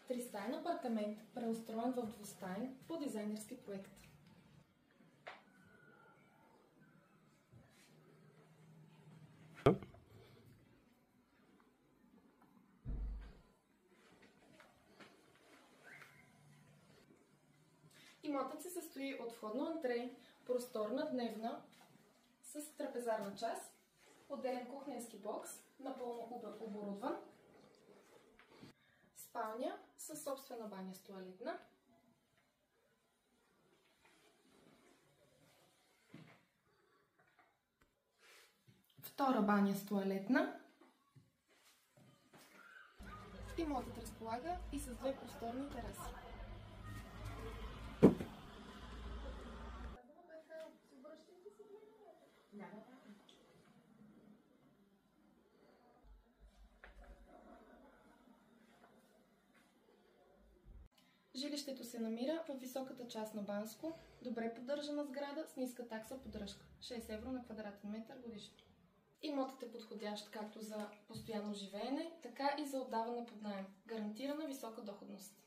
Тристаен апартамент, преустроен в двустаен по дизайнерски проект. Имотът се състои от входно антре, просторна дневна с трапезарна част, отделен кухненски бокс, напълно оборудван, спалня със собствена баня с тоалетна, втора баня с тоалетна. Имотът разполага и с две просторни тераси. Жилището се намира в високата част на Банско, добре поддържана сграда с ниска такса поддръжка – 6 евро на квадратен метър годишно. Имотът е подходящ както за постоянно живеене, така и за отдаване под наем. Гарантирана висока доходност.